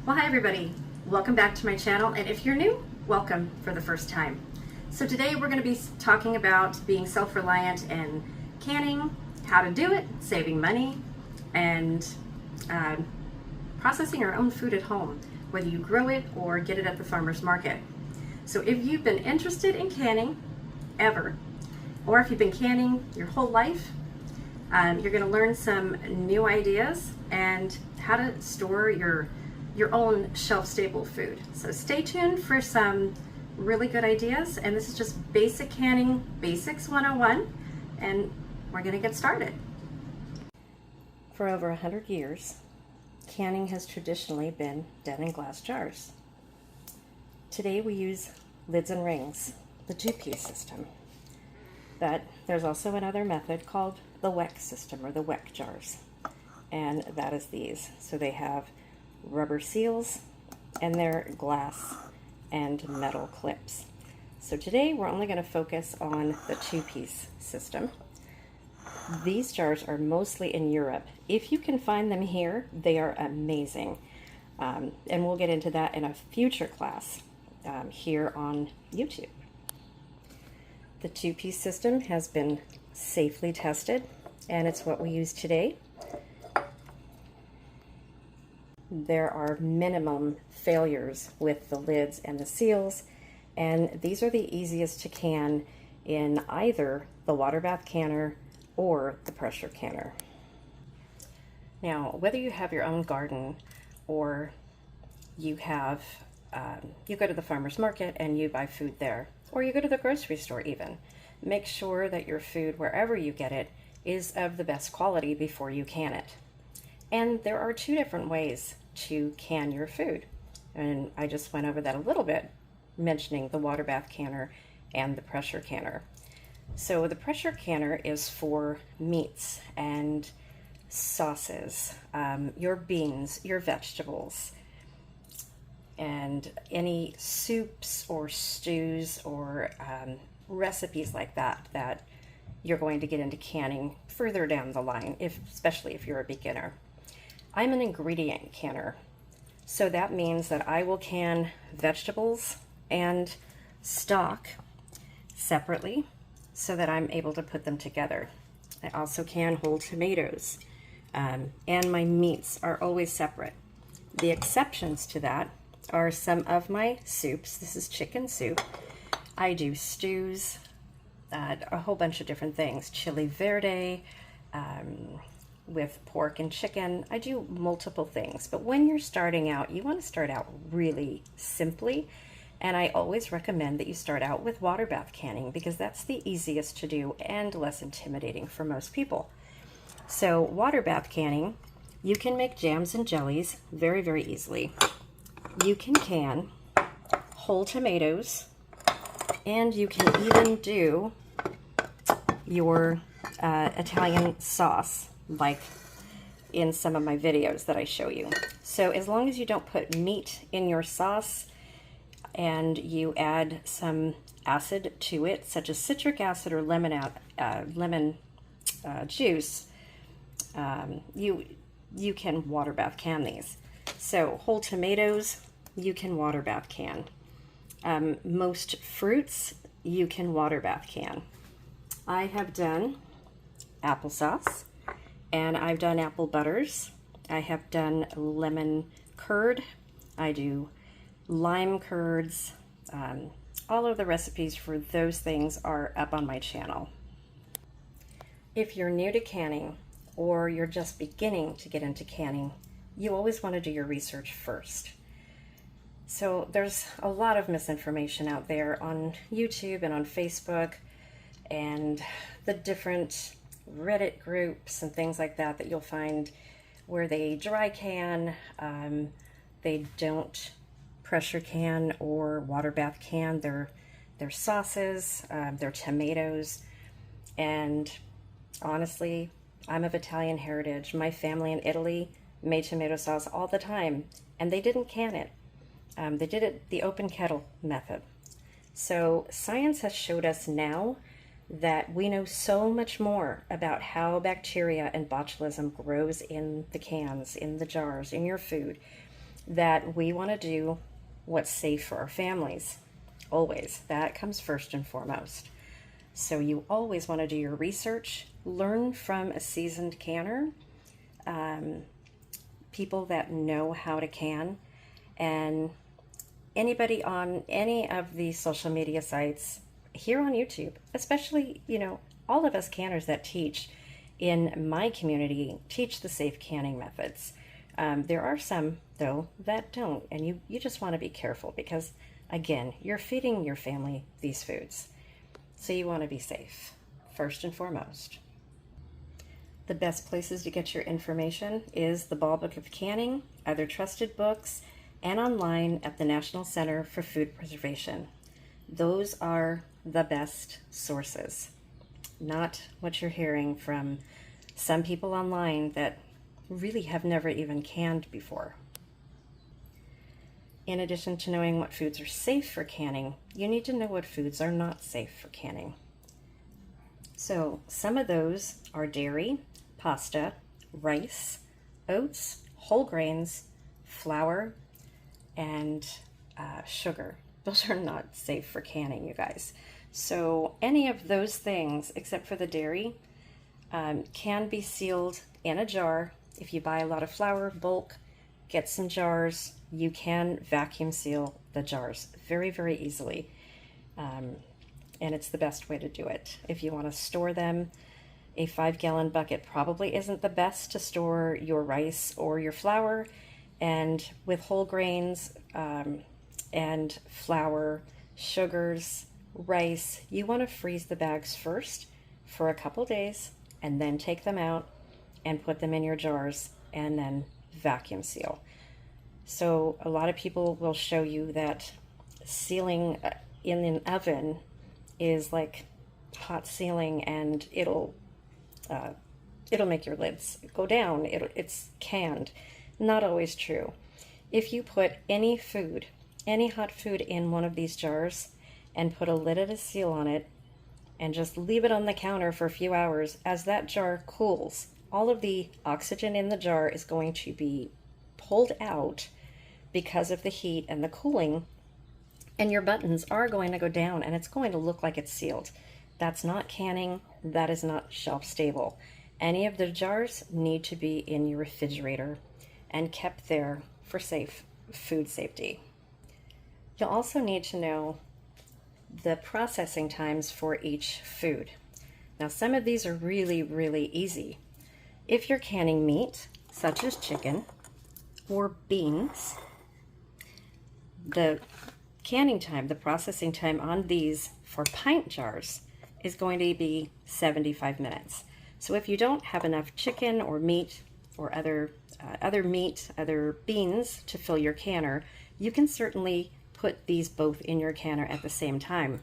Well, hi everybody. Welcome back to my channel, and if you're new, welcome for the first time. So today we're going to be talking about being self-reliant and canning, how to do it, saving money, and processing our own food at home, whether you grow it or get it at the farmer's market. So if you've been interested in canning ever, or if you've been canning your whole life, you're going to learn some new ideas and how to store your own shelf-stable food. So stay tuned for some really good ideas, and this is just basic canning basics 101, and we're going to get started. For over 100 years, canning has traditionally been done in glass jars. Today we use lids and rings, the two-piece system. But there's also another method called the WEC system, or the WEC jars, and that is these. So they have rubber seals and they're glass and metal clips. So today we're only going to focus on the two-piece system. These jars are mostly in Europe. If you can find them here, they are amazing. And we'll get into that in a future class here on YouTube. The two-piece system has been safely tested, and it's what we use today. There are minimum failures with the lids and the seals, and these are the easiest to can in either the water bath canner or the pressure canner. Now, whether you have your own garden or you have you go to the farmer's market and you buy food there, or you go to the grocery store even, make sure that your food, wherever you get it, is of the best quality before you can it. And there are two different ways to can your food, and I just went over that a little bit, mentioning the water bath canner and the pressure canner. So the pressure canner is for meats and sauces, your beans, your vegetables, and any soups or stews or recipes like that that you're going to get into canning further down the line, especially if you're a beginner. I'm an ingredient canner, so that means that I will can vegetables and stock separately so that I'm able to put them together. I also can whole tomatoes, and my meats are always separate. The exceptions to that are some of my soups. This is chicken soup. I do stews, a whole bunch of different things, chili verde, with pork and chicken. I do multiple things, but when you're starting out, you want to start out really simply, and I always recommend that you start out with water bath canning because that's the easiest to do and less intimidating for most people. So water bath canning, you can make jams and jellies very, very easily. You can whole tomatoes, and you can even do your Italian sauce, like in some of my videos that I show you. So as long as you don't put meat in your sauce and you add some acid to it, such as citric acid or lemon juice, you can water bath can these. So whole tomatoes, you can water bath can. Most fruits, you can water bath can. I have done applesauce, and I've done apple butters. I have done lemon curd. I do lime curds. All of the recipes for those things are up on my channel. If you're new to canning, or you're just beginning to get into canning, you always want to do your research first. So there's a lot of misinformation out there on YouTube and on Facebook and the different Reddit groups and things like that you'll find where they dry can, they don't pressure can or water bath can their sauces, their tomatoes. And honestly, I'm of Italian heritage. My family in Italy made tomato sauce all the time, and they didn't can it. They did it the open kettle method. So science has showed us now that we know so much more about how bacteria and botulism grows in the cans, in the jars, in your food. that we want to do what's safe for our families. Always. That comes first and foremost. So you always want to do your research, learn from a seasoned canner, people that know how to can, and anybody on any of the social media sites here on YouTube, especially, all of us canners that teach in my community teach the safe canning methods. There are some, though, that don't, and you just want to be careful because, again, you're feeding your family these foods. So you want to be safe, first and foremost. The best places to get your information is the Ball Book of Canning, other trusted books, and online at the National Center for Food Preservation. Those are the best sources, not what you're hearing from some people online that really have never even canned before. In addition to knowing what foods are safe for canning, you need to know what foods are not safe for canning. So some of those are dairy, pasta, rice, oats, whole grains, flour, and sugar. Those are not safe for canning, you guys. So any of those things, except for the dairy, can be sealed in a jar. If you buy a lot of flour, bulk, get some jars. You can vacuum seal the jars very, very easily. And it's the best way to do it. If you want to store them, a 5-gallon bucket probably isn't the best to store your rice or your flour. And with whole grains and flour, sugars, rice, you want to freeze the bags first for a couple days and then take them out and put them in your jars and then vacuum seal. So a lot of people will show you that sealing in an oven is like hot sealing, and it'll make your lids go down. It's canned. Not always true. If you put any food, any hot food in one of these jars and put a lid and a seal on it and just leave it on the counter for a few hours, as that jar cools, all of the oxygen in the jar is going to be pulled out because of the heat and the cooling, and your buttons are going to go down and it's going to look like it's sealed. That's not canning. That is not shelf stable. Any of the jars need to be in your refrigerator and kept there for safe food safety. You'll also need to know the processing times for each food. Now, some of these are really, really easy. If you're canning meat, such as chicken or beans, the canning time, the processing time on these for pint jars is going to be 75 minutes. So if you don't have enough chicken or meat or other meat, other beans to fill your canner, you can certainly put these both in your canner at the same time.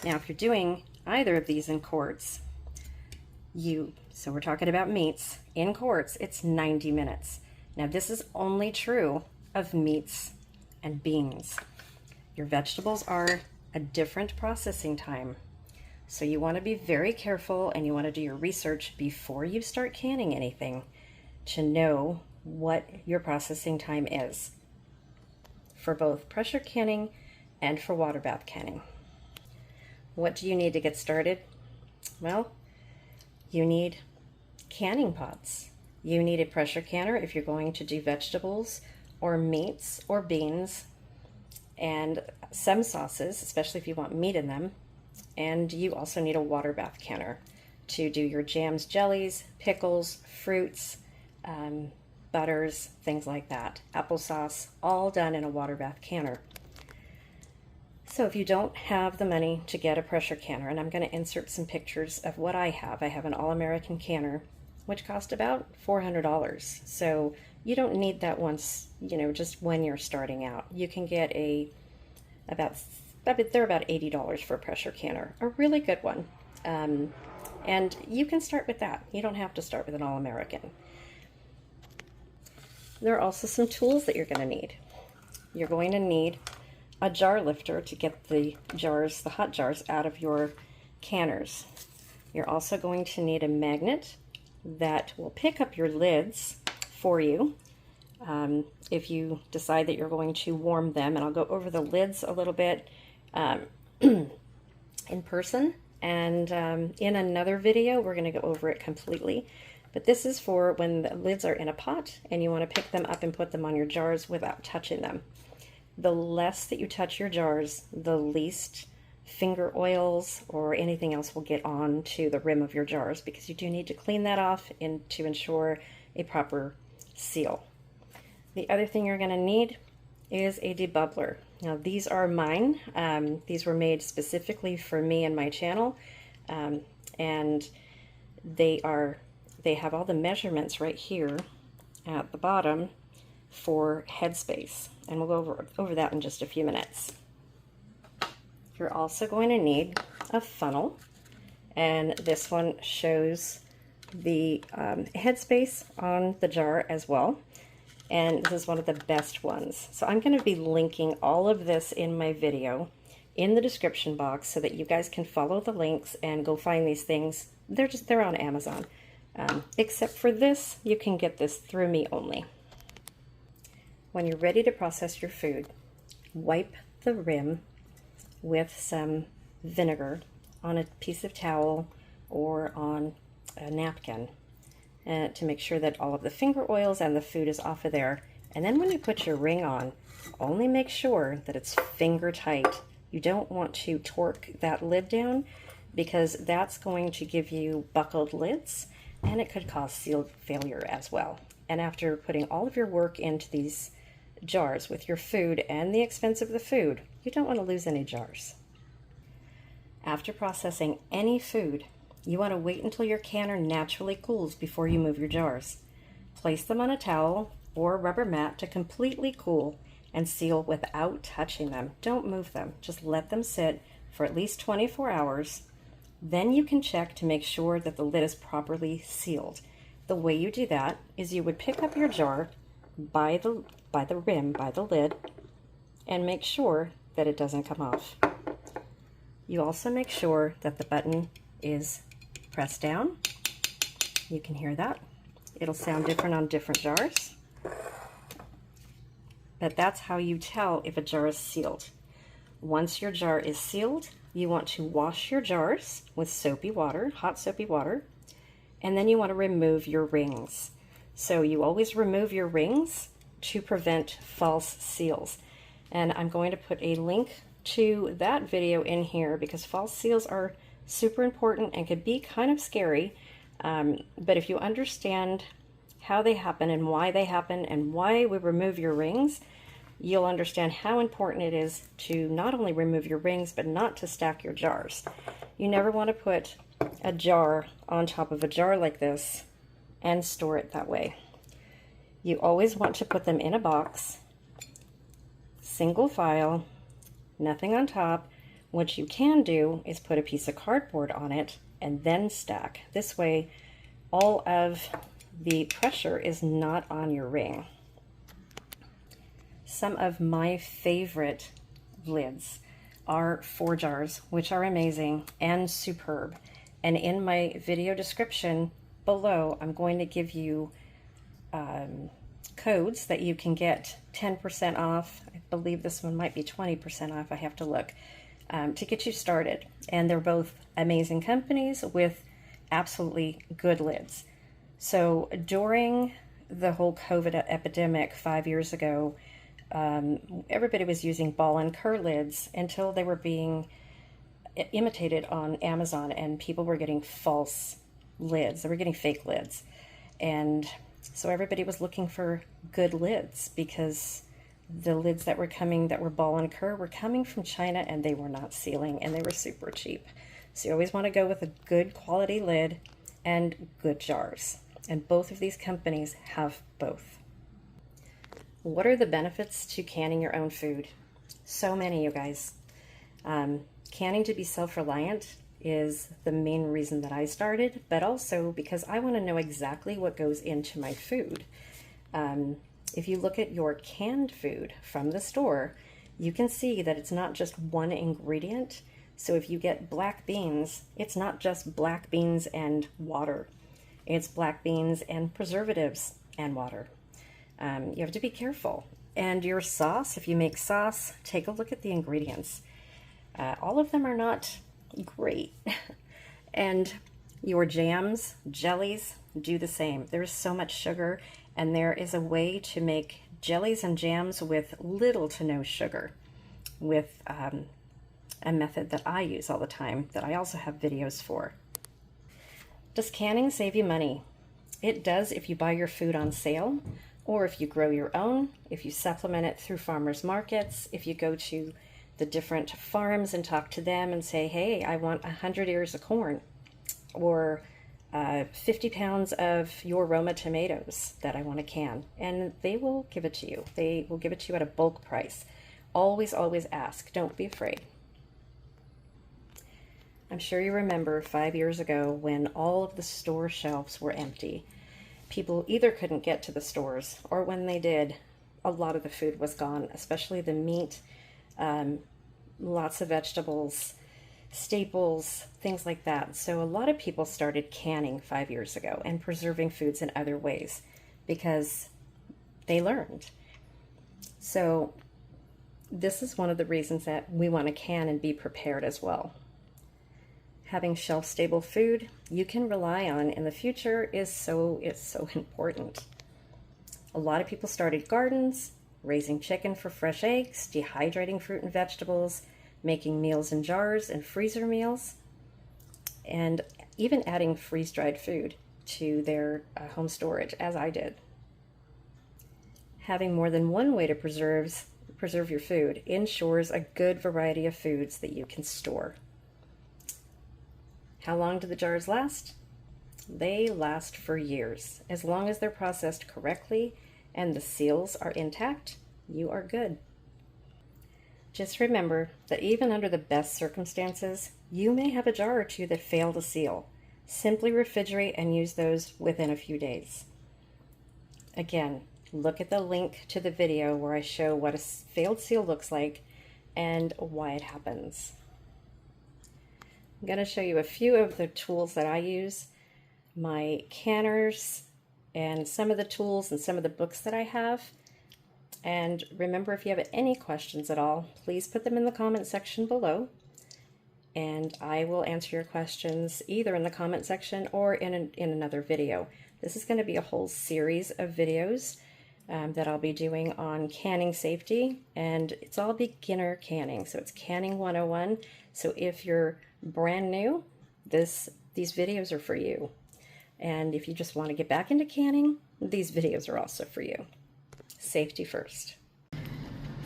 Now, if you're doing either of these in quarts, so we're talking about meats, in quarts, it's 90 minutes. Now, this is only true of meats and beans. Your vegetables are a different processing time. So you want to be very careful, and you want to do your research before you start canning anything to know what your processing time is for both pressure canning and for water bath canning. What do you need to get started? Well, you need canning pots. You need a pressure canner if you're going to do vegetables or meats or beans, and some sauces, especially if you want meat in them. And you also need a water bath canner to do your jams, jellies, pickles, fruits, butters, things like that. Applesauce, all done in a water bath canner. So if you don't have the money to get a pressure canner, and I'm going to insert some pictures of what I have an All-American canner, which cost about $400. So you don't need that once, just when you're starting out. You can get they're about $80 for a pressure canner, a really good one. And you can start with that. You don't have to start with an All-American. There are also some tools that you're going to need. You're going to need a jar lifter to get the hot jars out of your canners. You're also going to need a magnet that will pick up your lids for you. if you decide that you're going to warm them. And I'll go over the lids a little bit in person, and in another video we're going to go over it completely. But this is for when the lids are in a pot and you want to pick them up and put them on your jars without touching them. The less that you touch your jars, the least finger oils or anything else will get on to the rim of your jars, because you do need to clean that off to ensure a proper seal. The other thing you're going to need is a debubbler. Now these are mine. These were made specifically for me and my channel, and they have all the measurements right here at the bottom for headspace, and we'll go over that in just a few minutes. You're also going to need a funnel, and this one shows the headspace on the jar as well, and this is one of the best ones. So I'm going to be linking all of this in my video in the description box so that you guys can follow the links and go find these things. They're on Amazon. Except for this, you can get this through me only. When you're ready to process your food, wipe the rim with some vinegar on a piece of towel or on a napkin to make sure that all of the finger oils and the food is off of there. And then when you put your ring on, only make sure that it's finger tight. You don't want to torque that lid down, because that's going to give you buckled lids, and it could cause seal failure as well. And after putting all of your work into these jars with your food and the expense of the food, you don't want to lose any jars. After processing any food, you want to wait until your canner naturally cools before you move your jars. Place them on a towel or rubber mat to completely cool and seal without touching them. Don't move them. Just let them sit for at least 24 hours. Then you can check to make sure that the lid is properly sealed. The way you do that is you would pick up your jar by the rim, by the lid, and make sure that it doesn't come off. You also make sure that the button is pressed down. You can hear that. It'll sound different on different jars, but that's how you tell if a jar is sealed. Once your jar is sealed, you want to wash your jars with soapy water, hot soapy water, and then you want to remove your rings. So you always remove your rings to prevent false seals. And I'm going to put a link to that video in here, because false seals are super important and could be kind of scary. But if you understand how they happen and why we remove your rings, you'll understand how important it is to not only remove your rings, but not to stack your jars. You never want to put a jar on top of a jar like this and store it that way. You always want to put them in a box, single file, nothing on top. What you can do is put a piece of cardboard on it and then stack. This way, all of the pressure is not on your ring. Some of my favorite lids are 4 jars, which are amazing and superb. And in my video description below, I'm going to give you codes that you can get 10% off. I believe this one might be 20% off. I have to look to get you started. And they're both amazing companies with absolutely good lids. So during the whole COVID epidemic 5 years ago, everybody was using ball and cur lids until they were being imitated on Amazon, and people were getting false lids. They were getting fake lids. And so everybody was looking for good lids, because the lids that were coming that were ball and cur were coming from China, and they were not sealing, and they were super cheap. So you always want to go with a good quality lid and good jars. And both of these companies have both. What are the benefits to canning your own food? So many, you guys. Canning to be self-reliant is the main reason that I started, but also because I want to know exactly what goes into my food. If you look at your canned food from the store, you can see that it's not just one ingredient. So if you get black beans, it's not just black beans and water. It's black beans and preservatives and water. You have to be careful. And your sauce, if you make sauce, take a look at the ingredients. All of them are not great. And your jams, jellies, do the same. There's so much sugar, and there is a way to make jellies and jams with little to no sugar, with a method that I use all the time that I also have videos for. Does canning save you money? It does if you buy your food on sale, or if you grow your own, if you supplement it through farmers markets, if you go to the different farms and talk to them and say, hey, I want 100 ears of corn, or 50 pounds of your Roma tomatoes that I want to can, and they will give it to you. They will give it to you at a bulk price. Always, always ask. Don't be afraid. I'm sure you remember 5 years ago when all of the store shelves were empty. People either couldn't get to the stores, or when they did, a lot of the food was gone, especially the meat, lots of vegetables, staples, things like that. So a lot of people started canning 5 years ago and preserving foods in other ways because they learned. So this is one of the reasons that we want to can and be prepared as well. Having shelf-stable food you can rely on in the future is so important. A lot of people started gardens, raising chicken for fresh eggs, dehydrating fruit and vegetables, making meals in jars and freezer meals, and even adding freeze-dried food to their home storage, as I did. Having more than one way to preserve your food ensures a good variety of foods that you can store. How long do the jars last? They last for years. As long as they're processed correctly and the seals are intact, you are good. Just remember that even under the best circumstances, you may have a jar or two that fail to seal. Simply refrigerate and use those within a few days. Again, look at the link to the video where I show what a failed seal looks like and why it happens. I'm going to show you a few of the tools that I use, my canners, and some of the tools and some of the books that I have. And remember, if you have any questions at all, please put them in the comment section below, and I will answer your questions either in the comment section or in another video. This is going to be a whole series of videos that I'll be doing on canning safety, and it's all beginner canning, so it's Canning 101. So if you're brand new, these videos are for you. And if you just want to get back into canning, these videos are also for you. Safety first.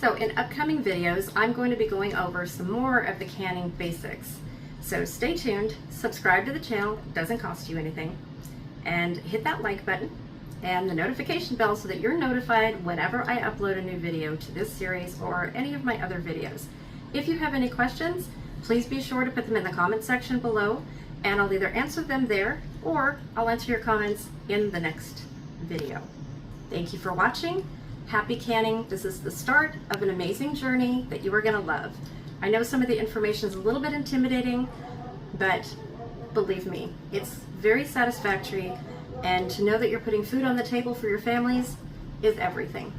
So in upcoming videos, I'm going to be going over some more of the canning basics. So stay tuned, subscribe to the channel, it doesn't cost you anything, and hit that like button and the notification bell so that you're notified whenever I upload a new video to this series or any of my other videos. If you have any questions, please be sure to put them in the comment section below, and I'll either answer them there or I'll answer your comments in the next video. Thank you for watching. Happy canning. This is the start of an amazing journey that you are going to love. I know some of the information is a little bit intimidating, but believe me, it's very satisfactory, and to know that you're putting food on the table for your families is everything.